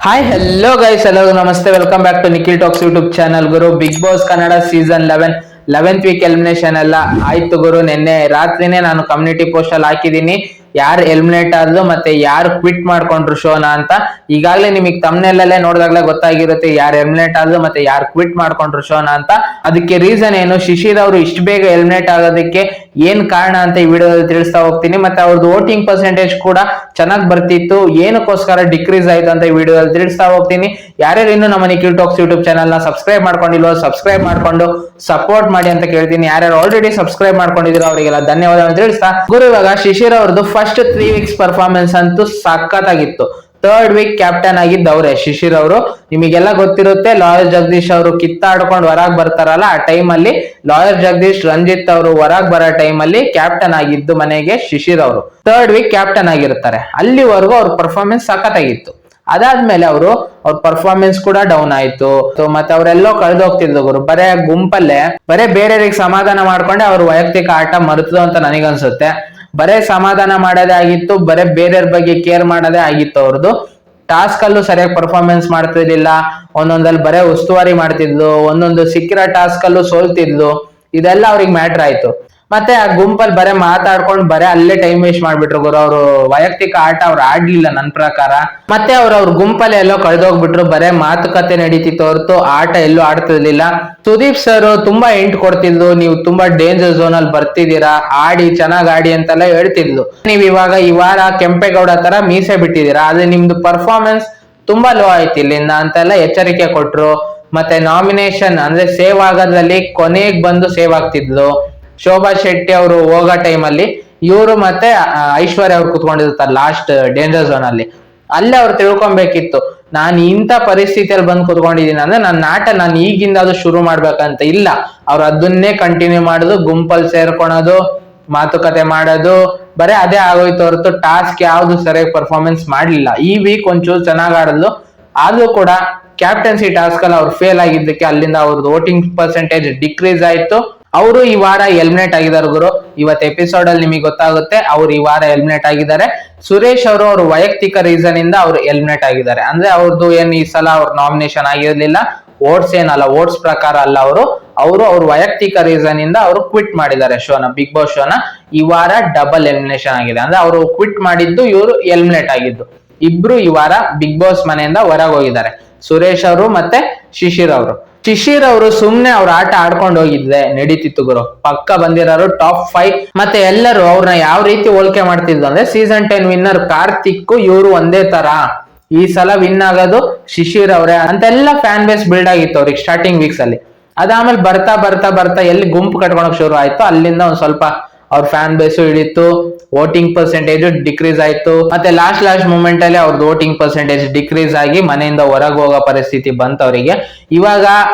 Hi hello guys, ಎಲ್ಲರಿಗೂ ನಮಸ್ತೆ. Welcome back to Nikhil talks YouTube channel. ಗುರು, Bigg Boss Kannada season 11th week elimination ಎಲ್ಲ ಆಯ್ತು ಗುರು. ನಿನ್ನೆ ರಾತ್ರಿನೇ ನಾನು ಕಮ್ಯುನಿಟಿ ಪೋಸ್ಟ್ ಅಲ್ಲಿ ಹಾಕಿದೀನಿ ಯಾರು ಎಲಿಮಿನೇಟ್ ಆದ್ಲು ಮತ್ತೆ ಯಾರು ಕ್ವಿಟ್ ಮಾಡ್ಕೊಂಡ್ರು ಶೋನ ಅಂತ. ಈಗಾಗಲೇ ನಿಮಗೆ ತಮ್ನೆಲ್ಲೇ ನೋಡಿದಾಗಲೇ ಗೊತ್ತಾಗಿರುತ್ತೆ ಯಾರು ಎಲಿಮಿನೇಟ್ ಆದ್ಲು ಮತ್ತೆ ಯಾರು ಕ್ವಿಟ್ ಮಾಡ್ಕೊಂಡ್ರು ಶೋನ ಅಂತ. ಅದಕ್ಕೆ ರೀಸನ್ ಏನು, ಶಿಶಿರ್ ಅವರು ಇಷ್ಟು ಬೇಗ ಎಲಿಮಿನೇಟ್ ಆಗೋದಕ್ಕೆ ಏನ್ ಕಾರಣ ಅಂತ ಈ ವಿಡಿಯೋದಲ್ಲಿ ತಿಳಿಸ್ತಾ ಹೋಗ್ತೀನಿ. ಮತ್ತೆ ಅವ್ರದ್ದು ವೋಟಿಂಗ್ ಪರ್ಸೆಂಟೇಜ್ ಕೂಡ ಚೆನ್ನಾಗಿ ಬರ್ತಿತ್ತು, ಏನಕ್ಕೋಸ್ಕರ ಡಿಕ್ರೀಸ್ ಆಯ್ತು ಅಂತ ಈ ವಿಡಿಯೋದಲ್ಲಿ ತಿಳಿಸ್ತಾ ಹೋಗ್ತೀನಿ. ಯಾರ್ಯಾರು ಇನ್ನು ನಮ್ಮ ನಿಖಿಲ್ ಟಾಕ್ಸ್ ಯೂಟ್ಯೂಬ್ ಚಾನಲ್ ನ ಸಬ್ಸ್ಕ್ರೈಬ್ ಮಾಡ್ಕೊಂಡಿಲ್ವೋ ಸಬ್ಸ್ಕ್ರೈಬ್ ಮಾಡ್ಕೊಂಡು ಸಪೋರ್ಟ್ ಮಾಡಿ ಅಂತ ಕೇಳ್ತೀನಿ. ಯಾರ್ಯಾರು ಆಲ್ರೆಡಿ ಸಬ್ಸ್ಕ್ರೈಬ್ ಮಾಡ್ಕೊಂಡಿದ್ರು ಅವರಿಗೆಲ್ಲ ಧನ್ಯವಾದ ತಿಳಿಸ್ತಾ ಗುರು, ಇವಾಗ ಶಿಶಿರ್ ಅವ್ರದ್ದು ಫಸ್ಟ್ 3 ವೀಕ್ಸ್ ಪರ್ಫಾರ್ಮೆನ್ಸ್ ಅಂತೂ ಸಖತ್ತಾಗಿತ್ತು. 3rd ವೀಕ್ ಕ್ಯಾಪ್ಟನ್ ಆಗಿದ್ದವ್ರೆ ಶಿಶಿರ್ ಅವರು. ನಿಮಗೆಲ್ಲ ಗೊತ್ತಿರುತ್ತೆ, ಲಾಯರ್ ಜಗದೀಶ್ ಅವರು ಕಿತ್ತಾಡ್ಕೊಂಡು ಹೊರಗ್ ಬರ್ತಾರಲ್ಲ, ಆ ಟೈಮ್ ಅಲ್ಲಿ ಲಾಯರ್ ಜಗದೀಶ್, ರಂಜಿತ್ ಅವರು ಹೊರಗ್ ಬರೋ ಟೈಮ್ ಅಲ್ಲಿ ಕ್ಯಾಪ್ಟನ್ ಆಗಿದ್ದು ಮನೆಗೆ ಶಿಶಿರ್ ಅವರು 3rd ವೀಕ್ ಕ್ಯಾಪ್ಟನ್ ಆಗಿರ್ತಾರೆ. ಅಲ್ಲಿವರೆಗೂ ಅವ್ರ ಪರ್ಫಾರ್ಮೆನ್ಸ್ ಸಖತ್ತಾಗಿತ್ತು. ಅದಾದ್ಮೇಲೆ ಅವ್ರ ಪರ್ಫಾರ್ಮೆನ್ಸ್ ಕೂಡ ಡೌನ್ ಆಯ್ತು. ಮತ್ತೆ ಅವರೆಲ್ಲೋ ಕಳೆದೋಗ್ತಿದ್ರು ಗುರು. ಬರೇ ಗುಂಪಲ್ಲೇ ಬರೇ ಬೇರೆಯವ್ರಿಗೆ ಸಮಾಧಾನ ಮಾಡ್ಕೊಂಡೆ ಅವ್ರ ವೈಯಕ್ತಿಕ ಆಟ ಮರೆತು ಅಂತ ನನಗನ್ಸುತ್ತೆ. ಬರೇ ಸಮಾಧಾನ ಮಾಡೋದೇ ಆಗಿತ್ತು, ಬರೇ ಬೇರೆಯವ್ರ ಬಗ್ಗೆ ಕೇರ್ ಮಾಡೋದೇ ಆಗಿತ್ತು ಅವ್ರದ್ದು. ಟಾಸ್ಕ್ ಅಲ್ಲೂ ಸರಿಯಾಗಿ ಪರ್ಫಾರ್ಮೆನ್ಸ್ ಮಾಡ್ತಿರ್ಲಿಲ್ಲ, ಒಂದೊಂದಲ್ಲಿ ಬರೇ ಉಸ್ತುವಾರಿ ಮಾಡ್ತಿದ್ಲು, ಒಂದೊಂದು ಸಿಕ್ಕಿರೋ ಟಾಸ್ಕ್ ಅಲ್ಲೂ ಸೋಲ್ತಿದ್ಲು. ಇದೆಲ್ಲ ಅವ್ರಿಗೆ ಮ್ಯಾಟ್ರ್ ಆಯ್ತು. ಮತ್ತೆ ಆ ಗುಂಪಲ್ಲಿ ಬರೇ ಮಾತಾಡ್ಕೊಂಡು ಬರೇ ಅಲ್ಲೇ ಟೈಮ್ ವೇಸ್ಟ್ ಮಾಡ್ಬಿಟ್ರು ಗುರು. ಅವರು ವೈಯಕ್ತಿಕ ಆಟ ಅವ್ರು ಆಡ್ಲಿಲ್ಲ ನನ್ ಪ್ರಕಾರ. ಮತ್ತೆ ಅವ್ರ ಗುಂಪಲ್ಲಿ ಎಲ್ಲೋ ಕಳೆದೋಗ್ಬಿಟ್ರು, ಬರೇ ಮಾತುಕತೆ ನಡೀತಿತ್ತು ಹೊರತು ಆಟ ಎಲ್ಲೂ ಆಡ್ತಿರ್ಲಿಲ್ಲ. ಸುದೀಪ್ ಸರ್ ತುಂಬಾ ಎಂಟ್ ಕೊಡ್ತಿದ್ಲು, ನೀವು ತುಂಬಾ ಡೇಂಜರ್ ಝೋನ್ ಅಲ್ಲಿ ಬರ್ತಿದ್ದೀರಾ, ಆಡಿ ಚೆನ್ನಾಗ್ ಆಡಿ ಅಂತೆಲ್ಲ ಹೇಳ್ತಿದ್ಲು. ನೀವ್ ಇವಾಗ ಈ ವಾರ ಕೆಂಪೇಗೌಡ ತರ ಮೀಸೆ ಬಿಟ್ಟಿದ್ದೀರಾ, ಆದ್ರೆ ನಿಮ್ದು ಪರ್ಫಾರ್ಮೆನ್ಸ್ ತುಂಬಾ ಲೋ ಆಯ್ತು ಇಲ್ಲಿಂದ ಅಂತೆಲ್ಲ ಎಚ್ಚರಿಕೆ ಕೊಟ್ರು. ಮತ್ತೆ ನಾಮಿನೇಷನ್ ಅಂದ್ರೆ ಸೇವ್ ಆಗೋದ್ರಲ್ಲಿ ಕೊನೆಗ್ ಬಂದು ಸೇವ್ ಆಗ್ತಿದ್ಲು. ಶೋಭಾ ಶೆಟ್ಟಿ ಅವರು ಹೋಗೋ ಟೈಮ್ ಅಲ್ಲಿ ಇವರು ಮತ್ತೆ ಐಶ್ವರ್ಯ ಅವ್ರು ಕುತ್ಕೊಂಡಿರ್ತಾರೆ ಲಾಸ್ಟ್ ಡೇಂಜರ್ ಝೋನ್ ಅಲ್ಲಿ. ಅಲ್ಲೇ ಅವ್ರು ತಿಳ್ಕೊಬೇಕಿತ್ತು, ನಾನು ಇಂಥ ಪರಿಸ್ಥಿತಿಯಲ್ಲಿ ಬಂದು ಕುತ್ಕೊಂಡಿದ್ದೀನಿ ಅಂದ್ರೆ ನನ್ನ ಆಟ ನಾನು ಈಗಿಂದ ಅದು ಶುರು ಮಾಡ್ಬೇಕಂತ. ಇಲ್ಲ, ಅವ್ರು ಅದನ್ನೇ ಕಂಟಿನ್ಯೂ ಮಾಡೋದು, ಗುಂಪಲ್ಲಿ ಸೇರ್ಕೊಳೋದು, ಮಾತುಕತೆ ಮಾಡೋದು, ಬರೀ ಅದೇ ಆಗೋಯ್ತು ಹೊರತು ಟಾಸ್ಕ್ ಯಾವ್ದು ಸರಿಯಾಗಿ ಪರ್ಫಾರ್ಮೆನ್ಸ್ ಮಾಡ್ಲಿಲ್ಲ. ಈ ವೀಕ್ ಒಂಚೂರು ಚೆನ್ನಾಗ್ ಆಡಿದ್ಲು, ಆದ್ರೂ ಕೂಡ ಕ್ಯಾಪ್ಟನ್ಸಿ ಟಾಸ್ಕ್ ಅಲ್ಲಿ ಅವ್ರು ಫೇಲ್ ಆಗಿದ್ದಕ್ಕೆ ಅಲ್ಲಿಂದ ಅವ್ರದ್ದು ವೋಟಿಂಗ್ ಪರ್ಸೆಂಟೇಜ್ ಡಿಕ್ರೀಸ್ ಆಯ್ತು. ಅವರು ಈ ವಾರ ಎಲಿಮಿನೇಟ್ ಆಗಿದ್ದಾರೆ ಗುರು. ಇವತ್ತು ಎಪಿಸೋಡ್ ಅಲ್ಲಿ ನಿಮಗೆ ಗೊತ್ತಾಗುತ್ತೆ ಅವ್ರು ಈ ವಾರ ಎಲಿಮಿನೇಟ್ ಆಗಿದ್ದಾರೆ. ಸುರೇಶ್ ಅವರು ಅವ್ರ ವೈಯಕ್ತಿಕ ರೀಸನ್ ಇಂದ ಅವ್ರು ಎಲಿಮಿನೇಟ್ ಆಗಿದ್ದಾರೆ. ಅಂದ್ರೆ ಅವ್ರದ್ದು ಏನ್ ಈ ಸಲ ಅವ್ರ ನಾಮಿನೇಷನ್ ಆಗಿರ್ಲಿಲ್ಲ, ವೋಟ್ಸ್ ಏನಲ್ಲ, ವೋಟ್ಸ್ ಪ್ರಕಾರ ಅಲ್ಲ, ಅವ್ರ ವೈಯಕ್ತಿಕ ರೀಸನ್ ಇಂದ ಅವರು ಕ್ವಿಟ್ ಮಾಡಿದ್ದಾರೆ ಶೋನ, ಬಿಗ್ ಬಾಸ್ ಶೋನ. ಈ ವಾರ ಡಬಲ್ ಎಲಿಮಿನೇಷನ್ ಆಗಿದೆ. ಅಂದ್ರೆ ಅವರು ಕ್ವಿಟ್ ಮಾಡಿದ್ದು, ಇವರು ಎಲಿಮಿನೇಟ್ ಆಗಿದ್ದು. ಇಬ್ರು ಈ ವಾರ ಬಿಗ್ ಬಾಸ್ ಮನೆಯಿಂದ ಹೊರಗೆ ಹೋಗಿದ್ದಾರೆ, ಸುರೇಶ್ ಅವರು ಮತ್ತೆ ಶಿಶಿರ್ ಅವರು ಸುಮ್ನೆ ಅವ್ರ ಆಟ ಆಡ್ಕೊಂಡು ಹೋಗಿದ್ರೆ ನಡೀತಿತ್ತು ಗುರು. ಪಕ್ಕ ಬಂದಿರೋರು ಟಾಪ್ 5. ಮತ್ತೆ ಎಲ್ಲರೂ ಅವ್ರನ್ನ ಯಾವ ರೀತಿ ಹೋಲಿಕೆ ಮಾಡ್ತಿದ್ರು ಅಂದ್ರೆ, ಸೀಸನ್ 10 ವಿನ್ನರ್ ಕಾರ್ತಿಕ್ ಇವರು ಒಂದೇ ತರ, ಈ ಸಲ ವಿನ್ ಆಗೋದು ಶಿಶಿರ್ ಅವರೇ ಅಂತೆಲ್ಲ ಫ್ಯಾನ್ ಬೇಸ್ ಬಿಲ್ಡ್ ಆಗಿತ್ತು ಅವ್ರಿಗೆ ಸ್ಟಾರ್ಟಿಂಗ್ ವೀಕ್ಸ್ ಅಲ್ಲಿ. ಅದಾದ್ಮೇಲೆ ಬರ್ತಾ ಬರ್ತಾ ಬರ್ತಾ ಎಲ್ಲಿ ಗುಂಪು ಕಟ್ಕೊಳಕ್ ಶುರು ಆಯ್ತು, ಅಲ್ಲಿಂದ ಒಂದ್ ಸ್ವಲ್ಪ ಅವ್ರ ಫ್ಯಾನ್ ಬೇಸು ಇಳಿತು, ವೋಟಿಂಗ್ ಪರ್ಸೆಂಟೇಜ್ ಡಿಕ್ರೀಸ್ ಆಯ್ತು. ಮತ್ತೆ ಲಾಸ್ಟ್ ಮೂಮೆಂಟ್ ಅಲ್ಲಿ ಅವ್ರದ್ದು ವೋಟಿಂಗ್ ಪರ್ಸೆಂಟೇಜ್ ಡಿಕ್ರೀಸ್ ಆಗಿ ಮನೆಯಿಂದ ಹೊರಗೆ ಹೋಗೋ ಪರಿಸ್ಥಿತಿ ಬಂತು ಅವರಿಗೆ. ಇವಾಗ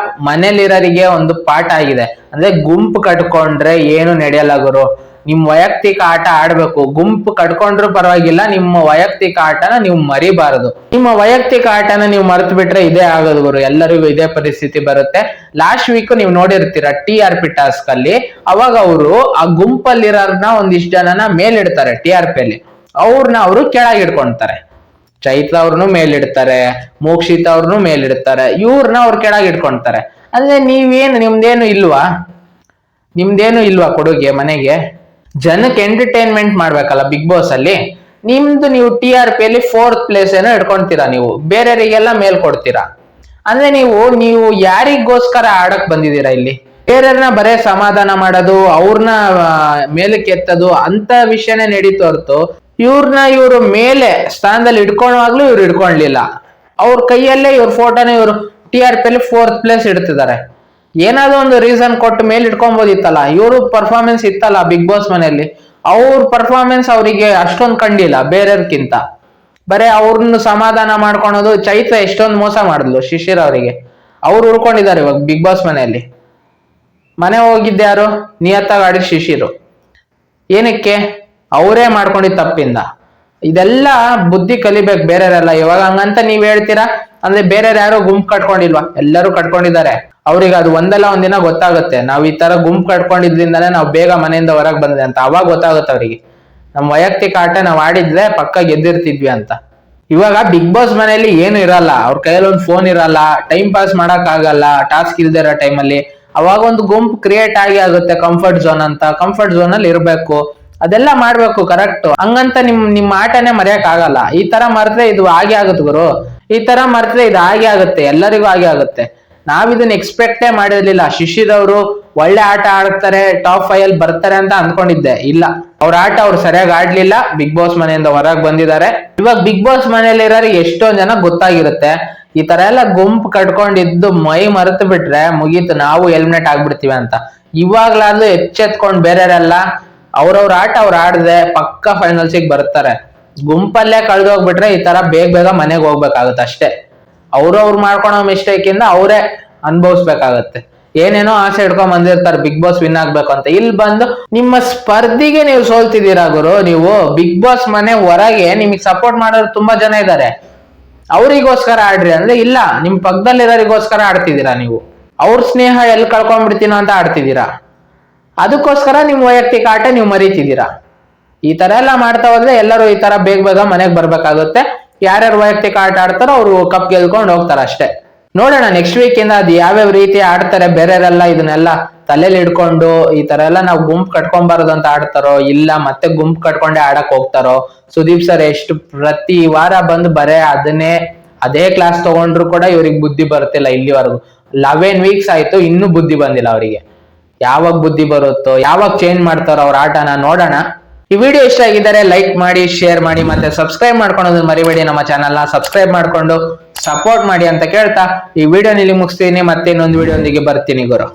ಮನೇಲಿರೋರಿಗೆ ಒಂದು ಪಾಠ ಆಗಿದೆ, ಅಂದ್ರೆ ಗುಂಪು ಕಟ್ಕೊಂಡ್ರೆ ಏನು ನಡೆಯಲ್ಲ ಗುರು. ನಿಮ್ ವೈಯಕ್ತಿಕ ಆಟ ಆಡ್ಬೇಕು. ಗುಂಪು ಕಟ್ಕೊಂಡ್ರು ಪರವಾಗಿಲ್ಲ, ನಿಮ್ಮ ವೈಯಕ್ತಿಕ ಆಟನ ನೀವು ಮರಿಬಾರದು. ನಿಮ್ಮ ವೈಯಕ್ತಿಕ ಆಟನ ನೀವು ಮರೆತು ಬಿಟ್ರೆ ಇದೇ ಆಗೋದು ಗುರು, ಎಲ್ಲರಿಗೂ ಇದೇ ಪರಿಸ್ಥಿತಿ ಬರುತ್ತೆ. ಲಾಸ್ಟ್ ವೀಕ್ ನೀವು ನೋಡಿರ್ತೀರ TRP ಟಾಸ್ಕ್ ಅಲ್ಲಿ, ಅವಾಗ ಅವರು ಆ ಗುಂಪಲ್ಲಿರೋರ್ನ ಒಂದಿಷ್ಟು ಜನನ ಮೇಲಿಡ್ತಾರೆ TRP ಅಲ್ಲಿ, ಅವ್ರನ್ನ ಅವರು ಕೆಳಗಿಡ್ಕೊಂತಾರೆ. ಚೈತ್ರ ಅವ್ರನ್ನು ಮೇಲಿಡ್ತಾರೆ, ಮೋಕ್ಷಿತ ಅವ್ರನ್ನು ಮೇಲಿಡ್ತಾರೆ, ಇವ್ರನ್ನ ಅವ್ರು ಕೆಳಗಿಡ್ಕೊಂತಾರೆ. ಅಂದ್ರೆ ನಿಮ್ದೇನು ಇಲ್ವಾ ಕೊಡುಗೆ ಮನೆಗೆ? ಜನಕ್ಕೆ ಎಂಟರ್ಟೈನ್ಮೆಂಟ್ ಮಾಡ್ಬೇಕಲ್ಲ ಬಿಗ್ ಬಾಸ್ ಅಲ್ಲಿ. ನೀವು TRP ಅಲ್ಲಿ 4th ಪ್ಲೇಸ್ ಏನೋ ಇಟ್ಕೊಂತೀರಾ, ನೀವು ಬೇರೆಯವರಿಗೆಲ್ಲ ಮೇಲ್ ಕೊಡ್ತೀರಾ. ಅಂದ್ರೆ ನೀವು ಯಾರಿಗೋಸ್ಕರ ಆಡಕ್ ಬಂದಿದ್ದೀರಾ ಇಲ್ಲಿ? ಬೇರೆಯವ್ರನ್ನ ಬರೇ ಸಮಾಧಾನ ಮಾಡೋದು, ಅವ್ರನ್ನ ಮೇಲಕ್ಕೆ ಎತ್ತದು ಅಂತ ವಿಷಯನೇ ನಡೀತು ಹೊರತು ಇವ್ರು ಮೇಲೆ ಸ್ಥಾನದಲ್ಲಿ ಇಟ್ಕೊಳ್ಳುವಾಗ್ಲೂ ಇವ್ರು ಇಟ್ಕೊಳ್ಲಿಲ್ಲ. ಅವ್ರ ಕೈಯಲ್ಲೇ ಇವ್ರ ಫೋಟೋನ ಇವ್ರು TRP ಅಲ್ಲಿ 4th ಪ್ಲೇಸ್ ಇಡ್ತಿದ್ದಾರೆ. ಏನಾದ್ರು ಒಂದು ರೀಸನ್ ಕೊಟ್ಟು ಮೇಲೆ ಇಟ್ಕೊಬೋದಿತ್ತಲ್ಲ. ಇವರು ಪರ್ಫಾರ್ಮೆನ್ಸ್ ಇತ್ತಲ್ಲ ಬಿಗ್ ಬಾಸ್ ಮನೆಯಲ್ಲಿ, ಅವ್ರ ಪರ್ಫಾರ್ಮೆನ್ಸ್ ಅವರಿಗೆ ಅಷ್ಟೊಂದು ಕಂಡಿಲ್ಲ ಬೇರೆಯವ್ರಕ್ಕಿಂತ. ಬರೇ ಅವ್ರನ್ನ ಸಮಾಧಾನ ಮಾಡ್ಕೊಳೋದು. ಚೈತ್ರ ಎಷ್ಟೊಂದು ಮೋಸ ಮಾಡಿದ್ಲು ಶಿಶಿರ್ ಅವರಿಗೆ, ಅವ್ರು ಉಳ್ಕೊಂಡಿದ್ದಾರೆ ಇವಾಗ ಬಿಗ್ ಬಾಸ್ ಮನೆಯಲ್ಲಿ. ಮನೆ ಹೋಗಿದ್ದೆ ಯಾರು? ನಿಯತ್ತಾಗಿ ಆಡಿದ ಶಿಶಿರು. ಏನಕ್ಕೆ? ಅವರೇ ಮಾಡ್ಕೊಂಡಿದ್ ತಪ್ಪಿಂದ. ಇದೆಲ್ಲ ಬುದ್ಧಿ ಕಲಿಬೇಕು ಬೇರೆಯವರೆಲ್ಲ. ಇವಾಗ ಹಂಗಂತ ನೀವ್ ಹೇಳ್ತೀರಾ ಅಂದ್ರೆ ಬೇರೆಯವ್ರು ಯಾರು ಗುಂಪು ಕಟ್ಕೊಂಡಿಲ್ವಾ? ಎಲ್ಲರೂ ಕಟ್ಕೊಂಡಿದ್ದಾರೆ. ಅವ್ರಿಗೆ ಅದು ಒಂದಲ್ಲ ಒಂದಿನ ಗೊತ್ತಾಗುತ್ತೆ, ನಾವ್ ಈ ತರ ಗುಂಪು ಕಟ್ಕೊಂಡಿದ್ರಿಂದಾನೇ ನಾವು ಬೇಗ ಮನೆಯಿಂದ ಹೊರಗೆ ಬಂದ್ರೆ ಅಂತ. ಅವಾಗ ಗೊತ್ತಾಗುತ್ತೆ ಅವ್ರಿಗೆ ನಮ್ ವೈಯಕ್ತಿಕ ಆಟ ನಾವ್ ಆಡಿದ್ರೆ ಪಕ್ಕ ಗೆದ್ದಿರ್ತಿದ್ವಿ ಅಂತ. ಇವಾಗ ಬಿಗ್ ಬಾಸ್ ಮನೆಯಲ್ಲಿ ಏನು ಇರಲ್ಲ, ಅವ್ರ ಕೈಯಲ್ಲಿ ಒಂದು ಫೋನ್ ಇರಲ್ಲ, ಟೈಮ್ ಪಾಸ್ ಮಾಡಕ್ ಆಗಲ್ಲ, ಟಾಸ್ಕ್ ಇಲ್ದೇ ಇರೋ ಟೈಮಲ್ಲಿ. ಅವಾಗ ಒಂದು ಗುಂಪು ಕ್ರಿಯೇಟ್ ಆಗುತ್ತೆ, ಕಂಫರ್ಟ್ ಝೋನ್ ಅಂತ. ಕಂಫರ್ಟ್ ಝೋನ್ ಅಲ್ಲಿ ಇರ್ಬೇಕು, ಅದೆಲ್ಲ ಮಾಡ್ಬೇಕು ಕರೆಕ್ಟ್. ಹಂಗಂತ ನಿಮ್ಮ ಆಟನೇ ಮರೆಯಕ್ ಆಗಲ್ಲ. ಈ ತರ ಮರೆದ್ರೆ ಇದು ಹಾಗೆ ಆಗುತ್ತೆ ಗುರು, ಈ ತರ ಮರೆದ್ರೆ ಇದು ಹಾಗೆ ಆಗುತ್ತೆ, ಎಲ್ಲರಿಗೂ ಹಾಗೆ ಆಗುತ್ತೆ. ನಾವ್ ಇದನ್ನ ಎಕ್ಸ್ಪೆಕ್ಟೇ ಮಾಡಿರ್ಲಿಲ್ಲ. ಶಿಶಿರವರು ಒಳ್ಳೆ ಆಟ ಆಡ್ತಾರೆ, ಟಾಪ್ 5 ಅಲ್ಲಿ ಬರ್ತಾರೆ ಅಂತ ಅನ್ಕೊಂಡಿದ್ದೆ. ಇಲ್ಲ, ಅವ್ರ ಆಟ ಅವ್ರು ಸರಿಯಾಗಿ ಆಡ್ಲಿಲ್ಲ, ಬಿಗ್ ಬಾಸ್ ಮನೆಯಿಂದ ಹೊರಗೆ ಬಂದಿದ್ದಾರೆ. ಇವಾಗ ಬಿಗ್ ಬಾಸ್ ಮನೆಯಲ್ಲಿ ಇರೋರಿಗೆ ಎಷ್ಟೊಂದ್ ಜನ ಗೊತ್ತಾಗಿರುತ್ತೆ, ಈ ತರ ಎಲ್ಲ ಗುಂಪು ಕಟ್ಕೊಂಡಿದ್ದು ಮೈ ಮರೆತು ಬಿಟ್ರೆ ಮುಗೀತು, ನಾವು ಎಲಿಮಿನೇಟ್ ಆಗ್ಬಿಡ್ತೀವಿ ಅಂತ. ಇವಾಗ್ಲಾದ್ರೂ ಎಚ್ಚೆತ್ಕೊಂಡ್ ಬೇರೆಯವರೆಲ್ಲ ಅವ್ರವ್ರ ಆಟ ಅವ್ರು ಆಡದೆ ಪಕ್ಕ ಫೈನಲ್ಸಿಗೆ ಬರ್ತಾರೆ. ಗುಂಪಲ್ಲೇ ಕಳ್ದೋಗ್ಬಿಟ್ರೆ ಈ ತರ ಬೇಗ ಮನೆಗೆ ಹೋಗ್ಬೇಕಾಗತ್ತೆ ಅಷ್ಟೇ. ಅವ್ರವ್ರು ಮಾಡ್ಕೊಳೋ ಮಿಸ್ಟೇಕ್ ಇಂದ ಅವರೇ ಅನುಭವಿಸ್ಬೇಕಾಗತ್ತೆ. ಏನೇನೋ ಆಸೆ ಇಟ್ಕೊಂಡ್ ಬಂದಿರ್ತಾರೆ ಬಿಗ್ ಬಾಸ್ ವಿನ್ ಆಗ್ಬೇಕು ಅಂತ. ಇಲ್ಲಿ ಬಂದು ನಿಮ್ಮ ಸ್ಪರ್ಧಿಗೆ ನೀವು ಸೋಲ್ತಿದ್ದೀರಾ ಗುರು. ನೀವು ಬಿಗ್ ಬಾಸ್ ಮನೆ ಹೊರಗೆ ನಿಮಗೆ ಸಪೋರ್ಟ್ ಮಾಡೋರು ತುಂಬಾ ಜನ ಇದ್ದಾರೆ, ಅವ್ರಿಗೋಸ್ಕರ ಆಡ್ರಿ ಅಂದ್ರೆ ಇಲ್ಲ, ನಿಮ್ ಪಕ್ಕದಲ್ಲಿರೋರಿಗೋಸ್ಕರ ಆಡ್ತಿದ್ದೀರಾ ನೀವು. ಅವ್ರ ಸ್ನೇಹ ಎಲ್ಲಿ ಕಳ್ಕೊಂಡ್ಬಿಡ್ತೀನೋ ಅಂತ ಆಡ್ತಿದ್ದೀರಾ. ಅದಕ್ಕೋಸ್ಕರ ನಿಮ್ ವೈಯಕ್ತಿಕ ಆಟ ನೀವು ಮರೀತಿದ್ದೀರಾ. ಈ ತರ ಎಲ್ಲ ಮಾಡ್ತಾ ಹೋದ್ರೆ ಎಲ್ಲರೂ ಈ ತರ ಬೇಗ ಮನೆಗೆ ಬರ್ಬೇಕಾಗುತ್ತೆ. ಯಾರ್ಯಾರು ವೈಯಕ್ತಿಕ ಆಟ ಆಡ್ತಾರೋ ಅವ್ರು ಕಪ್ ಗೆಲ್ಕೊಂಡು ಹೋಗ್ತಾರ ಅಷ್ಟೇ. ನೋಡೋಣ ನೆಕ್ಸ್ಟ್ ವೀಕ್ ಇಂದ ಅದು ಯಾವ್ಯಾವ ರೀತಿ ಆಡ್ತಾರೆ. ಬೇರೆಯವರೆಲ್ಲ ಇದನ್ನೆಲ್ಲ ತಲೆಯಲ್ಲಿ ಇಡ್ಕೊಂಡು ಈ ತರ ಎಲ್ಲ ನಾವು ಗುಂಪು ಕಟ್ಕೊಂಬಾರದು ಅಂತ ಆಡ್ತಾರೋ, ಇಲ್ಲ ಮತ್ತೆ ಗುಂಪು ಕಟ್ಕೊಂಡೆ ಆಡಕ್ ಹೋಗ್ತಾರೋ. ಸುದೀಪ್ ಸರ್ ಎಷ್ಟು ಪ್ರತಿ ವಾರ ಬಂದು ಅದೇ ಕ್ಲಾಸ್ ತಗೊಂಡ್ರು ಕೂಡ ಇವ್ರಿಗೆ ಬುದ್ಧಿ ಬರ್ತಿಲ್ಲ ಇಲ್ಲಿವರೆಗೂ. 11 ವೀಕ್ಸ್ ಆಯ್ತು, ಇನ್ನೂ ಬುದ್ಧಿ ಬಂದಿಲ್ಲ ಅವರಿಗೆ. ಯಾವಾಗ ಬುದ್ಧಿ ಬರುತ್ತೋ, ಯಾವಾಗ ಚೇಂಜ್ ಮಾಡ್ತಾರೋ ಅವ್ರ ಆಟನ, ನೋಡೋಣ. ಈ ವಿಡಿಯೋ ಇಷ್ಟ ಆಗಿದ್ದಾರೆ ಲೈಕ್ ಮಾಡಿ, ಶೇರ್ ಮಾಡಿ, ಮತ್ತೆ ಸಬ್ಸ್ಕ್ರೈಬ್ ಮಾಡ್ಕೊಳೋದನ್ನ ಮರಿಬೇಡಿ. ನಮ್ಮ ಚಾನಲ್ನ ಸಬ್ಸ್ಕ್ರೈಬ್ ಮಾಡ್ಕೊಂಡು ಸಪೋರ್ಟ್ ಮಾಡಿ ಅಂತ ಕೇಳ್ತಾ ಈ ವಿಡಿಯೋ ಇಲ್ಲಿ ಮುಗಿಸ್ತೀನಿ. ಮತ್ತೆ ಇನ್ನೊಂದು ವಿಡಿಯೋ ಒಂದಿಗೆ ಬರ್ತೀನಿ ಗುರು.